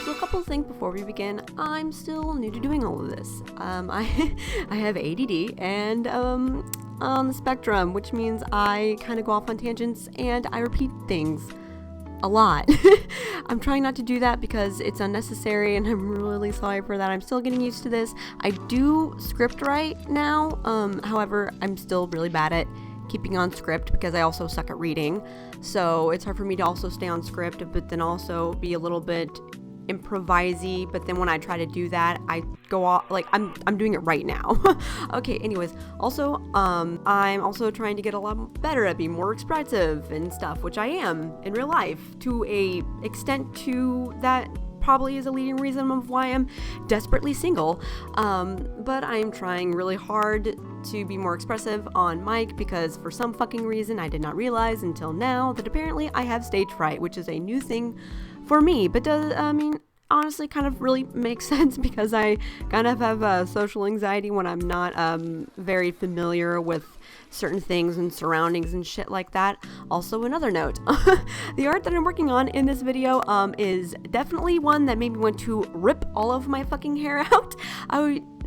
So a couple of things before we begin. I'm still new to doing all of this. I have ADD and on the spectrum, which means I kind of go off on tangents and I repeat things a lot. I'm trying not to do that because it's unnecessary, and I'm really sorry for that. I'm still getting used to this. I do script write now. However, I'm still really bad at keeping on script because I also suck at reading. So it's hard for me to also stay on script, but then also be a little bit improvisey. But then when I try to do that, I go off like I'm doing it right now. Okay, anyways, also I'm also trying to get a lot better at being more expressive and stuff, which I am in real life to a extent to that probably is a leading reason of why I'm desperately single. But I'm trying really hard to be more expressive on mic because for some fucking reason I did not realize until now that apparently I have stage fright, which is a new thing for me, but honestly kind of really makes sense because I kind of have social anxiety when I'm not very familiar with certain things and surroundings and shit like that. Also, another note, the art that I'm working on in this video is definitely one that made me want to rip all of my fucking hair out.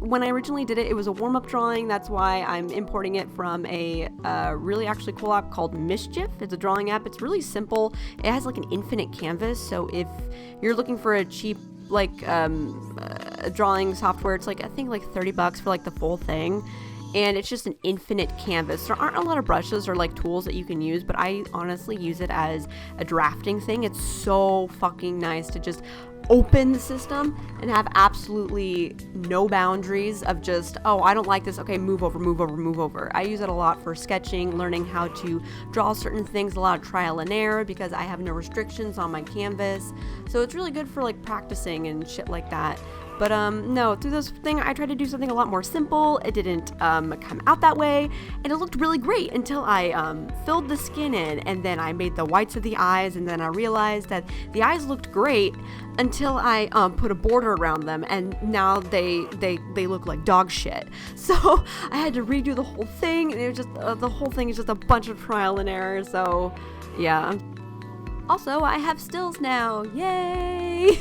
When I originally did it, it was a warm-up drawing. That's why I'm importing it from a really actually cool app called Mischief. It's a drawing app. It's really simple. It has like an infinite canvas. So if you're looking for a cheap like drawing software, it's like I think like $30 for like the full thing. And it's just an infinite canvas. There aren't a lot of brushes or like tools that you can use, but I honestly use it as a drafting thing. It's so fucking nice to just open the system and have absolutely no boundaries of just, oh, I don't like this. Okay, move over. I use it a lot for sketching, learning how to draw certain things, a lot of trial and error because I have no restrictions on my canvas. So it's really good for like practicing and shit like that. But no, through this thing, I tried to do something a lot more simple. It didn't come out that way, and it looked really great until I filled the skin in, and then I made the whites of the eyes, and then I realized that the eyes looked great until I put a border around them, and now they look like dog shit. So I had to redo the whole thing, and it was just the whole thing is just a bunch of trial and error. So yeah. Also, I have stills now. Yay!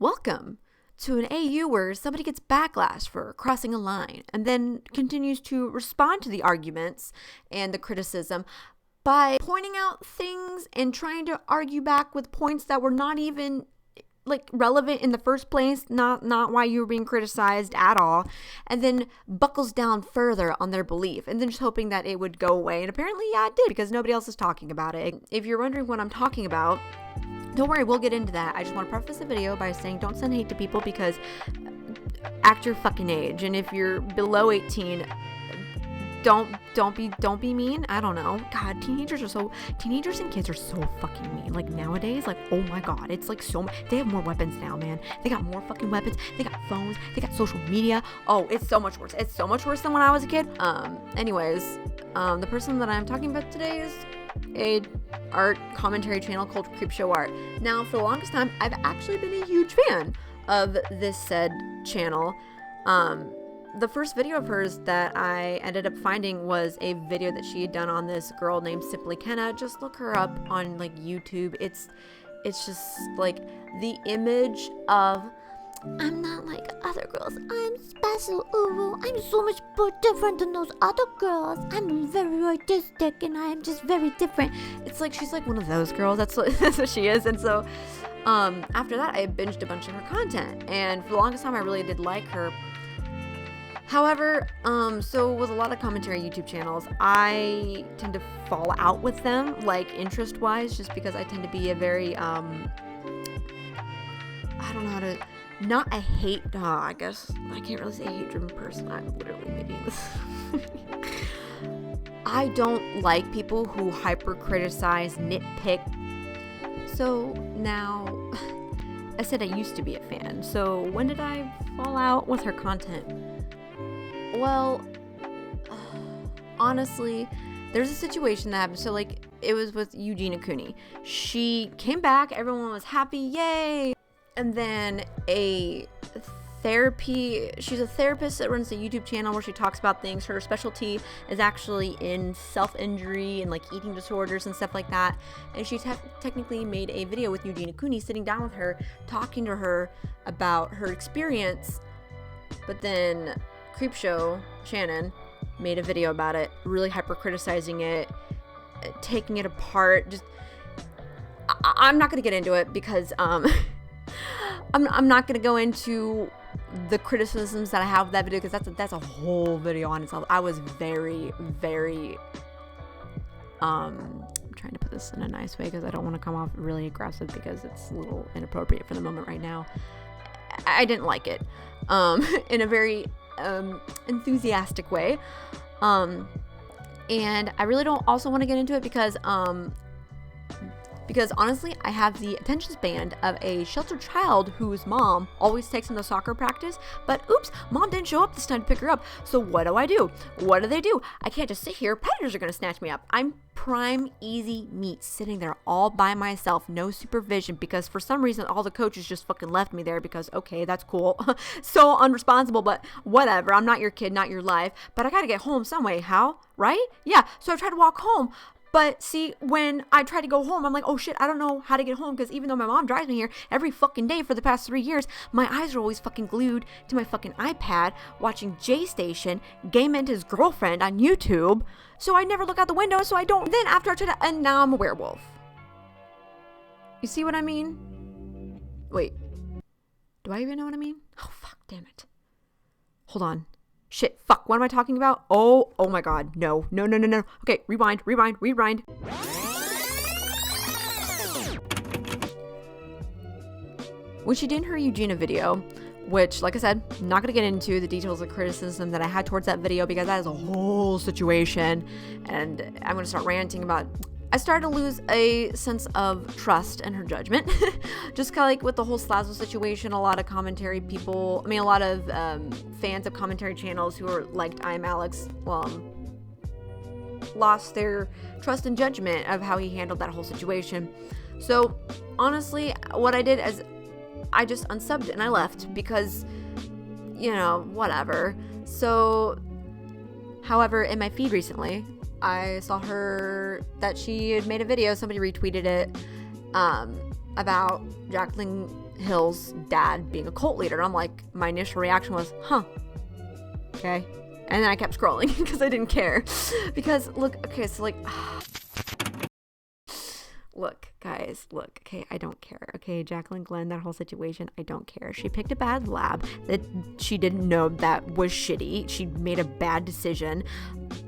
Welcome to an AU where somebody gets backlash for crossing a line and then continues to respond to the arguments and the criticism by pointing out things and trying to argue back with points that were not even like relevant in the first place, not why you were being criticized at all, and then buckles down further on their belief and then just hoping that it would go away. And apparently, yeah, it did because nobody else is talking about it. If you're wondering what I'm talking about, don't worry, we'll get into that. I just want to preface the video by saying don't send hate to people because act your fucking age. And if you're below 18, don't be mean. I don't know. God, teenagers and kids are so fucking mean. Like nowadays, like, oh my God, it's like they have more weapons now, man. They got more fucking weapons. They got phones. They got social media. Oh, it's so much worse. It's so much worse than when I was a kid. Anyways, the person that I'm talking about today is a art commentary channel called CreepShow. Now, for the longest time, I've actually been a huge fan of this said channel. The first video of hers that I ended up finding was a video that she had done on this girl named {𝑆implyKenna. Just look her up on like YouTube. It's just like the image of I'm not like other girls. I'm special. Ooh, I'm so much more different than those other girls. I'm very artistic and I am just very different. It's like she's like one of those girls. That's what she is. And so after that, I binged a bunch of her content. And for the longest time, I really did like her. However, so with a lot of commentary YouTube channels, I tend to fall out with them, like interest-wise, just because I tend to be a very, I don't know how to, not a I guess, I can't really say hate-driven person. I'm literally making this. I don't like people who hyper-criticize, nitpick. So now, I said I used to be a fan. So when did I fall out with her content? Well, honestly, there's a situation that happened. So like it was with ḥᵃᵗᵰ. She came back, everyone was happy, yay. And then she's a therapist that runs a YouTube channel where she talks about things. Her specialty is actually in self-injury and like eating disorders and stuff like that. And she technically made a video with ḥᵃᵃ sitting down with her, talking to her about her experience. But then CreepShow Shannon made a video about it, really hyper criticizing it, taking it apart. Just I'm not gonna get into it because I'm not gonna go into the criticisms that I have of that video, because that's a whole video on itself. I was very I'm trying to put this in a nice way because I don't want to come off really aggressive because it's a little inappropriate for the moment right now. I didn't like it in a very enthusiastic way, and I really don't also want to get into it because honestly, I have the attention span of a sheltered child whose mom always takes him to soccer practice, but oops, mom didn't show up this time to pick her up. So what do I do? What do they do? I can't just sit here. Predators are going to snatch me up. I'm prime easy meat sitting there all by myself, no supervision, because for some reason all the coaches just fucking left me there because, okay, that's cool. So unresponsible, but whatever. I'm not your kid, not your life, but I got to get home some way. How? Right? Yeah. So I tried to walk home. But see, when I try to go home, I'm like, oh shit, I don't know how to get home, because even though my mom drives me here every fucking day for the past 3 years, my eyes are always fucking glued to my fucking iPad watching J Station, Game and His Girlfriend on YouTube. So I never look out the window, so I don't. Then after I try to, and now I'm a werewolf. You see what I mean? Wait, do I even know what I mean? Oh fuck, damn it. Hold on. Shit, fuck, what am I talking about? Oh my god, no. Okay, rewind. When she did her ḥᵃᵃ video, which, like I said, I'm not going to get into the details of criticism that I had towards that video because that is a whole situation, and I'm going to start ranting about. I started to lose a sense of trust in her judgment. Just kind of like with the whole ┬ situation, a lot of commentary people, a lot of fans of commentary channels who are liked I'm Alex, lost their trust and judgment of how he handled that whole situation. So honestly, what I did is I just unsubbed and I left because, whatever. So, however, in my feed recently, I saw that she had made a video, somebody retweeted it, about Jaclyn Hill's dad being a cult leader. And I'm like, my initial reaction was, okay. And then I kept scrolling because I didn't care. Because look, okay, so like, look, guys, look, okay, I don't care. Okay, Jaclyn Glenn, that whole situation, I don't care. She picked a bad lab that she didn't know that was shitty. She made a bad decision.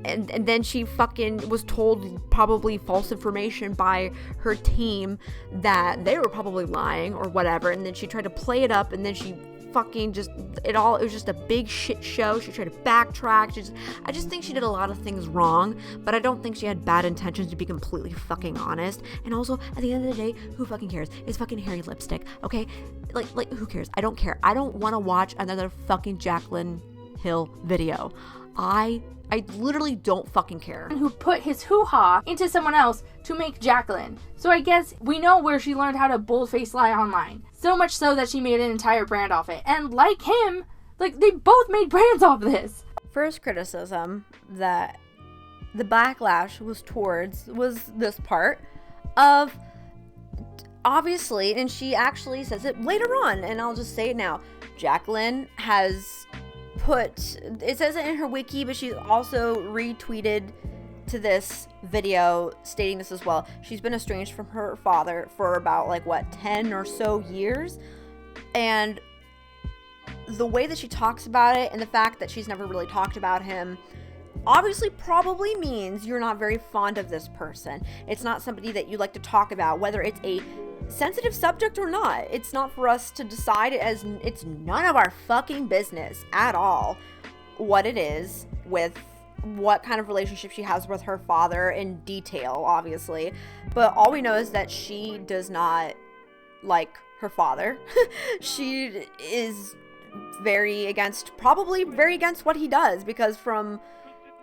And then she fucking was told probably false information by her team that they were probably lying or whatever. And then she tried to play it up, and then she fucking it was just a big shit show. She tried to backtrack. I just think she did a lot of things wrong, but I don't think she had bad intentions, to be completely fucking honest. And also, at the end of the day, who fucking cares? It's fucking hairy lipstick, okay? Like who cares? I don't care. I don't want to watch another fucking Jaclyn Hill video. I literally don't fucking care. Who put his hoo-ha into someone else to make Jaclyn. So I guess we know where she learned how to bold-face lie online. So much so that she made an entire brand off it. And like him, they both made brands off this. First criticism that the backlash was towards was this part of, obviously, and she actually says it later on, and I'll just say it now, Jaclyn has it says it in her wiki, but she's also retweeted to this video stating this as well. She's been estranged from her father for about 10 or so years, and the way that she talks about it and the fact that she's never really talked about him obviously probably means you're not very fond of this person. It's not somebody that you like to talk about, whether it's a sensitive subject or not. It's not for us to decide, as it's none of our fucking business at all what it is with what kind of relationship she has with her father in detail, obviously. But all we know is that she does not like her father. She is probably very against what he does, because from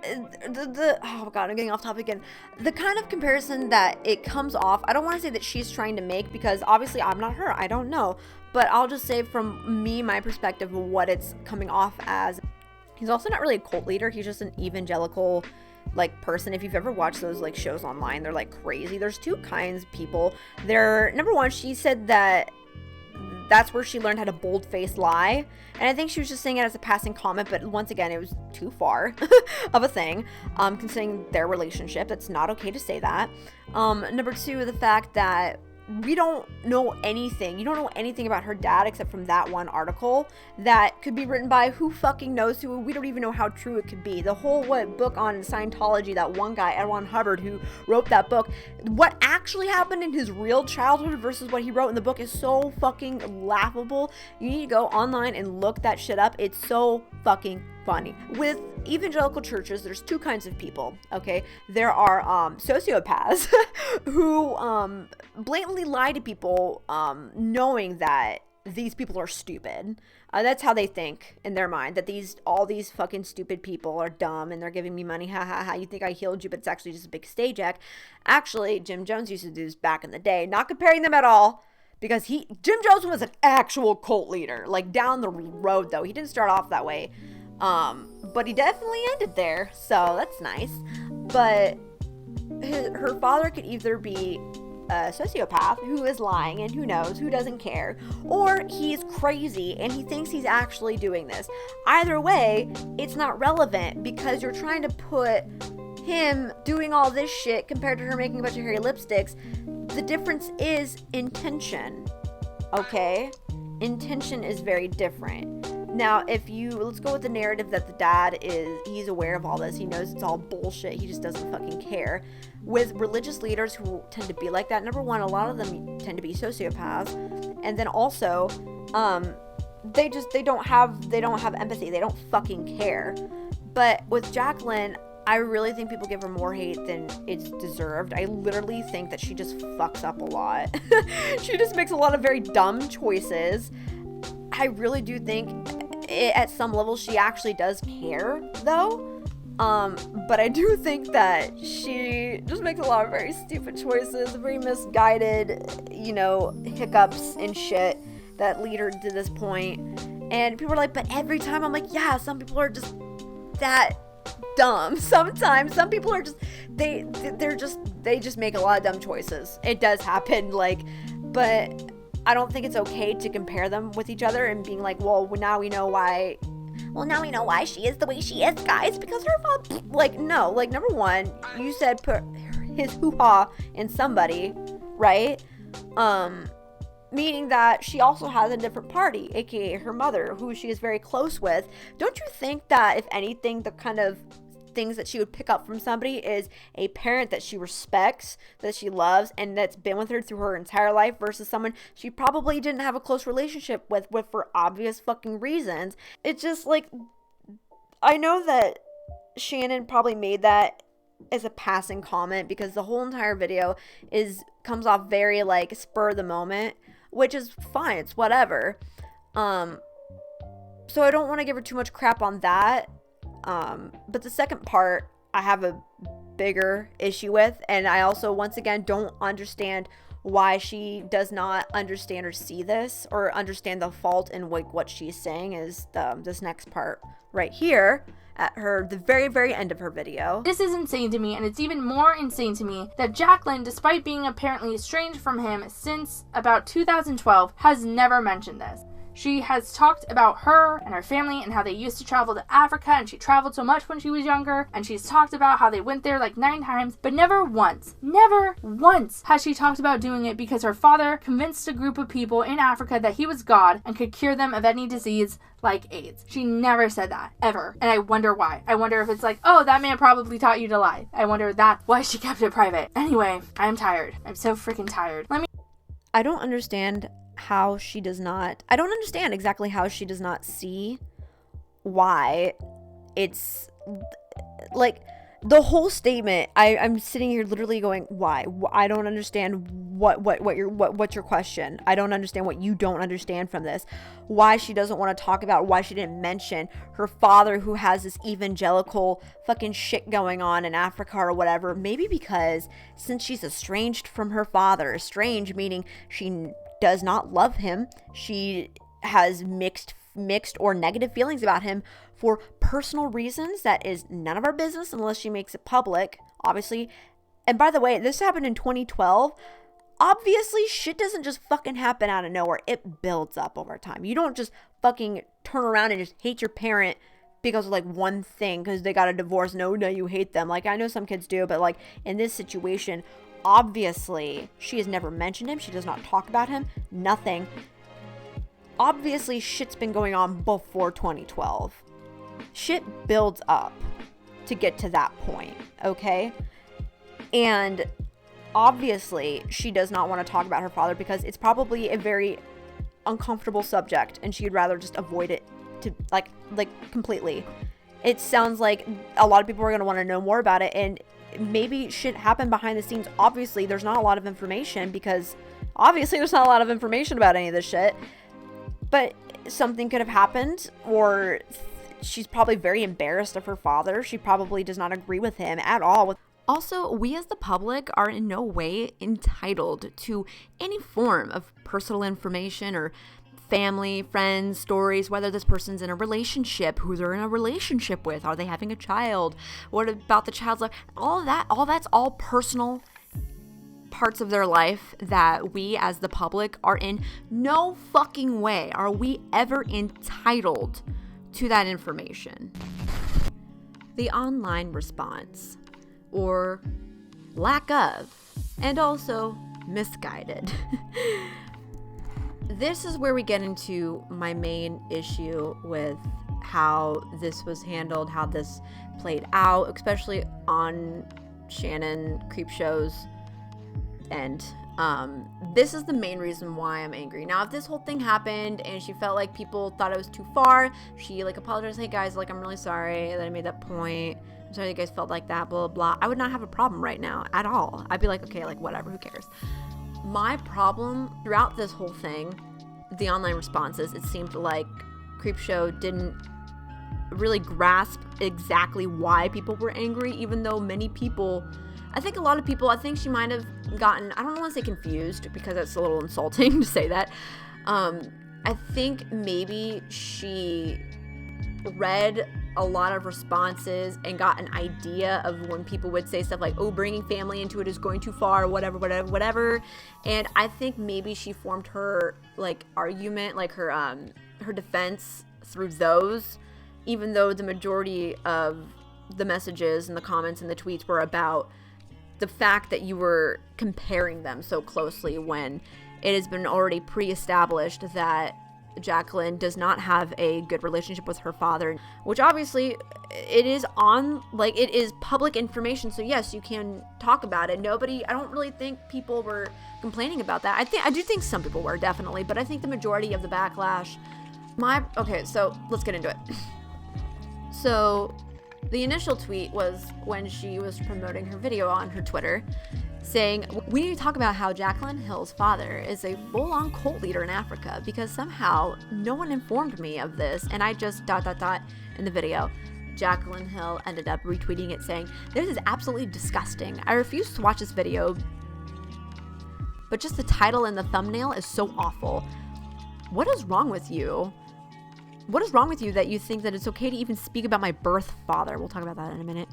oh god, I'm getting off topic again. The kind of comparison that it comes off, I don't want to say that she's trying to make, because obviously I'm not her, I don't know, but I'll just say from me, my perspective of what it's coming off as. He's also not really a cult leader, he's just an evangelical like person. If you've ever watched those like shows online, they're like crazy. There's two kinds of people. They're, number one, she said that that's where she learned how to bold-faced lie, and I think she was just saying it as a passing comment, but once again, it was too far of a thing, considering their relationship. It's not okay to say that. Number two, the fact that we don't know anything. You don't know anything about her dad except from that one article that could be written by who fucking knows who. We don't even know how true it could be. The whole book on Scientology, that one guy, Ed Hubbard, who wrote that book, what actually happened in his real childhood versus what he wrote in the book is so fucking laughable. You need to go online and look that shit up. It's so fucking funny. With evangelical churches, there's two kinds of people, okay? There are sociopaths who blatantly lie to people, knowing that these people are stupid. That's how they think in their mind, that all these fucking stupid people are dumb and they're giving me money, ha ha ha, you think I healed you, but it's actually just a big stage act. Actually, Jim Jones used to do this back in the day, not comparing them at all, because Jim Jones was an actual cult leader, like down the road though. He didn't start off that way. But he definitely ended there, so that's nice. But her father could either be a sociopath who is lying and who knows, who doesn't care, or he's crazy and he thinks he's actually doing this. Either way, it's not relevant, because you're trying to put him doing all this shit compared to her making a bunch of hairy lipsticks. The difference is intention, okay? Intention is very different. Now, let's go with the narrative that the dad he's aware of all this. He knows it's all bullshit. He just doesn't fucking care. With religious leaders who tend to be like that, number one, a lot of them tend to be sociopaths. And then also, they don't have empathy. They don't fucking care. But with Jaclyn, I really think people give her more hate than it's deserved. I literally think that she just fucks up a lot. She just makes a lot of very dumb choices. I really do think at some level she actually does care though, but I do think that she just makes a lot of very stupid choices, very misguided, hiccups and shit that lead her to this point. And people are like, but every time, I'm like, yeah, some people are just that dumb. Sometimes some people are just they just make a lot of dumb choices. It does happen, but I don't think it's okay to compare them with each other and being like, well, now we know why she is the way she is, guys, because her father, no, number one, you said put his hoo-ha in somebody, right? Meaning that she also has a different party, aka her mother, who she is very close with. Don't you think that, if anything, the kind of things that she would pick up from somebody is a parent that she respects, that she loves, and that's been with her through her entire life, versus someone she probably didn't have a close relationship with for obvious fucking reasons? It's just I know that Shannon probably made that as a passing comment, because the whole entire video comes off very spur of the moment, which is fine, it's whatever. So I don't want to give her too much crap on that. But the second part I have a bigger issue with, and I also, once again, don't understand why she does not understand or see this or understand the fault in what she's saying, is this next part right here at the very, very end of her video. This is insane to me, and it's even more insane to me that Jaclyn, despite being apparently estranged from him since about 2012, has never mentioned this. She has talked about her and her family and how they used to travel to Africa, and she traveled so much when she was younger, and she's talked about how they went there 9 times, but never once has she talked about doing it because her father convinced a group of people in Africa that he was God and could cure them of any disease like AIDS. She never said that, ever. And I wonder why. I wonder if it's oh, that man probably taught you to lie. I wonder if that's why she kept it private. Anyway, I'm tired. I'm so freaking tired. I don't understand how she does not, I don't understand exactly how she does not see why it's the whole statement. I'm sitting here literally going, why? I don't understand what's your question? I don't understand what you don't understand from this. Why she doesn't want to talk about, why she didn't mention her father, who has this evangelical fucking shit going on in Africa or whatever. Maybe because since she's estranged from her father, estranged meaning she does not love him, she has mixed or negative feelings about him for personal reasons that is none of our business unless she makes it public, obviously. And by the way, this happened in 2012. Obviously, shit doesn't just fucking happen out of nowhere. It builds up over time. You don't just fucking turn around and just hate your parent because of like one thing, because they got a divorce. No, you hate them. Like, I know some kids do, but like in this situation, obviously, she has never mentioned him. She does not talk about him. Nothing. Obviously, shit's been going on before 2012. Shit builds up to get to that point, okay? And obviously, she does not want to talk about her father because it's probably a very uncomfortable subject, and she'd rather just avoid it to like completely. It sounds like a lot of people are going to want to know more about it, and maybe shit happened behind the scenes. Obviously, there's not a lot of information because obviously there's not a lot of information about any of this shit, but something could have happened, or she's probably very embarrassed of her father. She probably does not agree with him at all. Also, we as the public are in no way entitled to any form of personal information or family, friends, stories, whether this person's in a relationship, who they're in a relationship with, are they having a child, what about the child's life, all that's all personal parts of their life that we as the public are in no fucking way are we ever entitled to that information. The online response, or lack of, and also misguided. This is where we get into my main issue with how this was handled, how this played out, especially on Shannon CreepShow's end. This is the main reason why I'm angry. Now, if this whole thing happened and she felt like people thought it was too far, she like apologized, hey guys, like I'm really sorry that I made that point. I'm sorry you guys felt like that, blah, blah, blah. I would not have a problem right now at all. I'd be like, okay, like whatever, who cares? My problem throughout this whole thing, the online responses, it seemed like CreepShow didn't really grasp exactly why people were angry, even though many people, I think a lot of people, I think she might have gotten, I don't want to say confused because that's a little insulting to say that. I think maybe she read a lot of responses and got an idea of when people would say stuff like, oh, bringing family into it is going too far, whatever. And I think maybe she formed her like argument, like her defense through those, even though the majority of the messages and the comments and the tweets were about the fact that you were comparing them so closely when it has been already pre-established that Jaclyn does not have a good relationship with her father, which obviously it is it is public information, so yes, you can talk about it. I don't really think people were complaining about that. I do think some people were, definitely, but I think the majority of the backlash, okay, so let's get into it. So the initial tweet was when she was promoting her video on her Twitter, saying, we need to talk about how Jaclyn Hill's father is a full-on cult leader in Africa because somehow no one informed me of this, and I just ... in the video. Jaclyn Hill ended up retweeting it saying, this is absolutely disgusting. I refuse to watch this video, but just the title and the thumbnail is so awful. What is wrong with you? What is wrong with you that you think that it's okay to even speak about my birth father? We'll talk about that in a minute.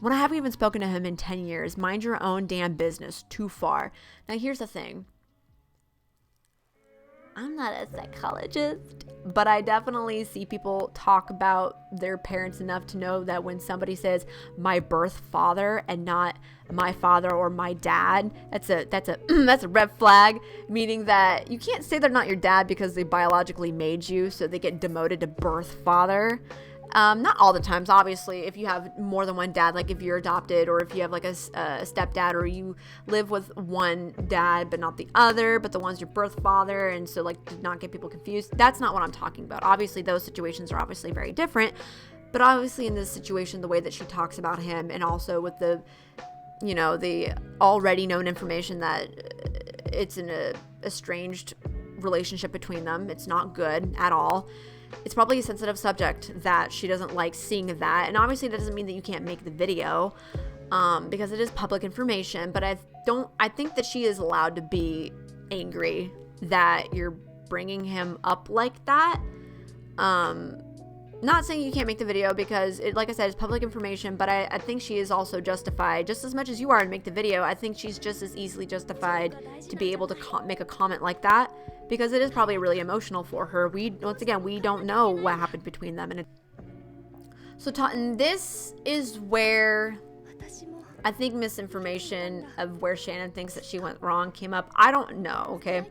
When I haven't even spoken to him in 10 years. Mind your own damn business. Too far. Now, here's the thing. I'm not a psychologist, but I definitely see people talk about their parents enough to know that when somebody says my birth father and not my father or my dad, that's a red flag, meaning that you can't say they're not your dad because they biologically made you, so they get demoted to birth father. Not all the times, obviously, if you have more than one dad, like if you're adopted or if you have like a stepdad, or you live with one dad but not the other, but the one's your birth father, and so like to not get people confused, that's not what I'm talking about. Obviously those situations are obviously very different, but obviously in this situation, the way that she talks about him, and also with the, you know, the already known information that it's an estranged relationship between them. It's not good at all. It's probably a sensitive subject that she doesn't like seeing that. And obviously that doesn't mean that you can't make the video, because it is public information. But I think that she is allowed to be angry that you're bringing him up like that. Not saying you can't make the video, because like I said, it's public information, but I think she is also justified, just as much as you are, to make the video. I think she's just as easily justified to be able to make a comment like that, because it is probably really emotional for her. Once again, we don't know what happened between them. And this is where I think misinformation of where Shannon thinks that she went wrong came up. I don't know, okay?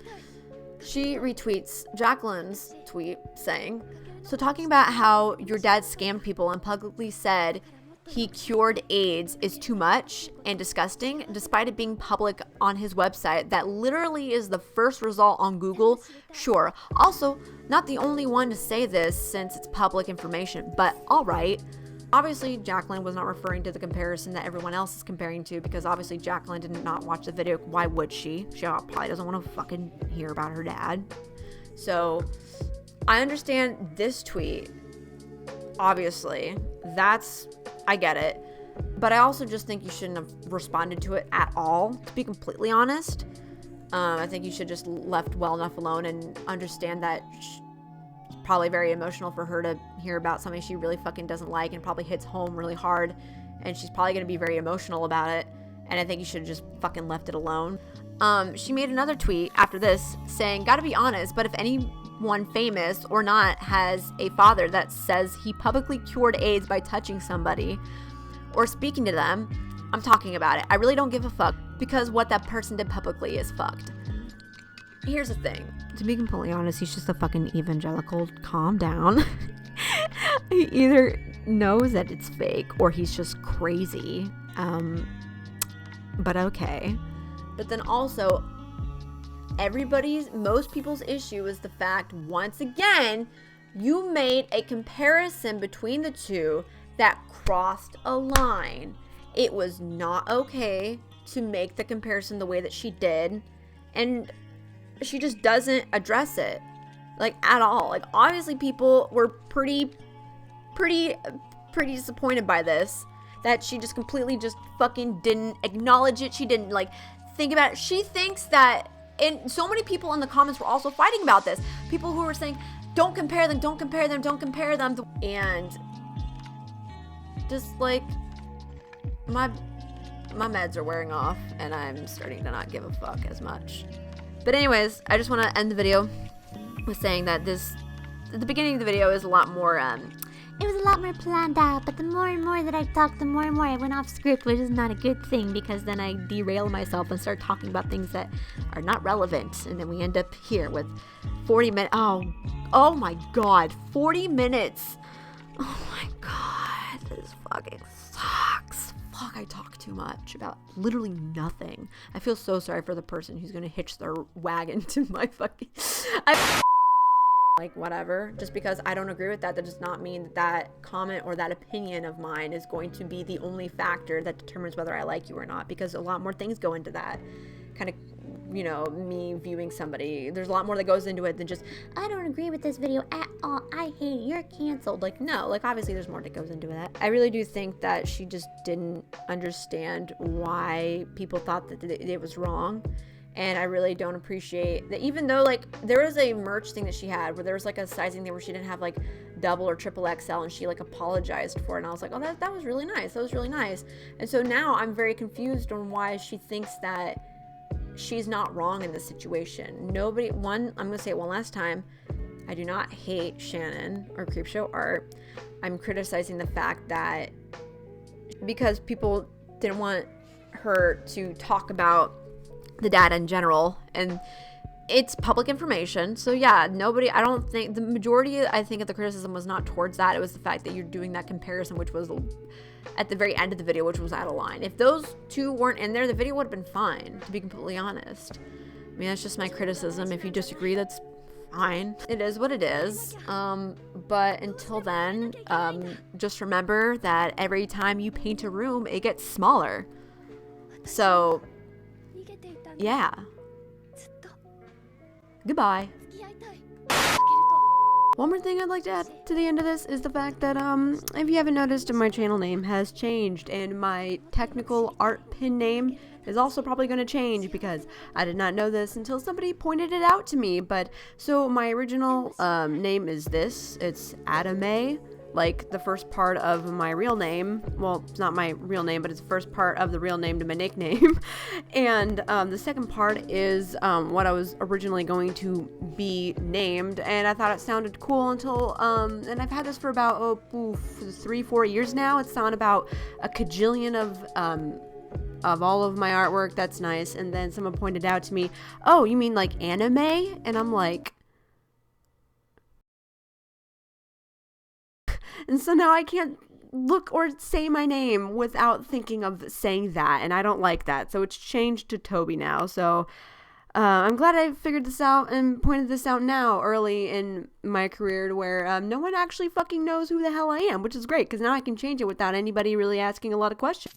She retweets Jaclyn's tweet saying, so talking about how your dad scammed people and publicly said he cured AIDS is too much and disgusting, despite it being public on his website. That literally is the first result on Google. Sure. Also, not the only one to say this since it's public information, but all right. Obviously, Jaclyn was not referring to the comparison that everyone else is comparing to, because obviously Jaclyn did not watch the video. Why would she? She probably doesn't want to fucking hear about her dad. So I understand this tweet. Obviously, I get it. But I also just think you shouldn't have responded to it at all, to be completely honest. I think you should just left well enough alone and understand that it's probably very emotional for her to hear about something she really fucking doesn't like, and probably hits home really hard, and she's probably going to be very emotional about it. And I think you should have just fucking left it alone. She made another tweet after this saying, gotta be honest, but if anyone famous or not has a father that says he publicly cured AIDS by touching somebody or speaking to them, I'm talking about it. I really don't give a fuck, because what that person did publicly is fucked. Here's the thing. To be completely honest, he's just a fucking evangelical. Calm down. He either knows that it's fake or he's just crazy. But okay. But then also, most people's issue is the fact, once again, you made a comparison between the two that crossed a line. It was not okay to make the comparison the way that she did, and she just doesn't address it, like, at all. Like, obviously people were pretty disappointed by this, that she just completely just fucking didn't acknowledge it. She didn't, like, think about it. She thinks that, and so many people in the comments were also fighting about this. People who were saying, don't compare them, don't compare them, don't compare them. And just, like, my meds are wearing off, and I'm starting to not give a fuck as much. But anyways, I just want to end the video with saying that the beginning of the video is a lot more, it was a lot more planned out, but the more and more that I talked, the more and more I went off script, which is not a good thing, because then I derail myself and start talking about things that are not relevant, and then we end up here with 40 minutes. Oh my god, 40 minutes. Oh my god, this fucking sucks. Fuck, I talk too much about literally nothing. I feel so sorry for the person who's gonna hitch their wagon to my fucking... like, whatever. Just because I don't agree with that does not mean that that comment or that opinion of mine is going to be the only factor that determines whether I like you or not, because a lot more things go into that. Kind of, you know, me viewing somebody. There's a lot more that goes into it than just, I don't agree with this video at all, I hate it, you're canceled. Like, no, like, obviously there's more that goes into that. I really do think that she just didn't understand why people thought that it was wrong. And I really don't appreciate that, even though, like, there was a merch thing that she had where there was, like, a sizing thing where she didn't have, like, double or triple XL, and she, like, apologized for it. And I was like, oh, that was really nice. That was really nice. And so now I'm very confused on why she thinks that she's not wrong in this situation. I'm going to say it one last time. I do not hate Shannon or CreepShow art. I'm criticizing the fact that because people didn't want her to talk about the data in general, and it's public information, so yeah, I don't think the majority, I think, of the criticism was not towards that. It was the fact that you're doing that comparison, which was at the very end of the video, which was out of line. If those two weren't in there, the video would have been fine, to be completely honest. I mean, that's just my criticism. If you disagree, that's fine. It is what it is. But until then, just remember that every time you paint a room, it gets smaller. So yeah, Goodbye. One more thing I'd like to add to the end of this is the fact that, if you haven't noticed, my channel name has changed, and my technical art pin name is also probably going to change, because I did not know this until somebody pointed it out to me. But, so my original, name is this. It's ᵈᵒᵰ, like the first part of my real name. Well, it's not my real name, but it's the first part of the real name to my nickname. And the second part is what I was originally going to be named, and I thought it sounded cool until and I've had this for about 3-4 years now. It's on about a cajillion of all of my artwork. That's nice. And then someone pointed out to me, oh, you mean like anime? And I'm like, and so now I can't look or say my name without thinking of saying that, and I don't like that. So it's changed to Toby now. So I'm glad I figured this out and pointed this out now early in my career, to where no one actually fucking knows who the hell I am, which is great, because now I can change it without anybody really asking a lot of questions.